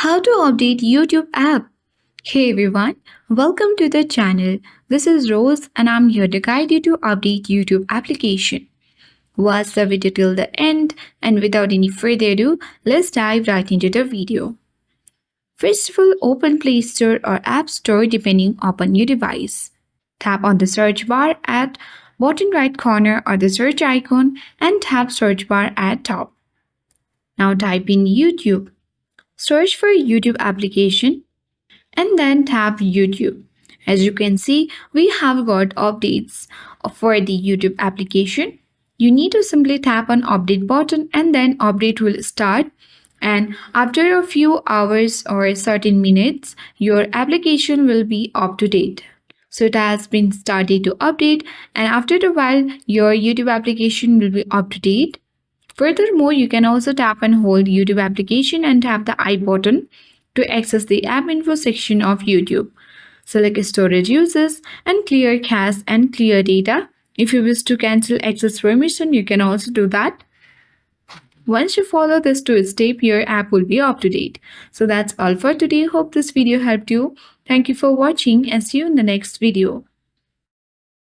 How to update YouTube app. Hey everyone, welcome to the channel. This is Rose and I'm here to guide you to update YouTube application. Watch the video till the end and without any further ado, let's dive right into the video. First of all, open Play Store or App Store depending upon your device. Tap on the search bar at bottom right corner or the search icon and tap search bar at top. Now type in YouTube. Search for YouTube application and then tap YouTube. As you can see, we have got updates for the YouTube application. You need to simply tap on update button and then update will start. And after a few hours or certain minutes, your application will be up to date. So it has been started to update and after a while, your YouTube application will be up to date. Furthermore, you can also tap and hold YouTube application and tap the I button to access the app info section of YouTube. Select storage uses and clear cache and clear data. If you wish to cancel access permission, you can also do that. Once you follow this two-step, your app will be up to date. So that's all for today. Hope this video helped you. Thank you for watching and see you in the next video.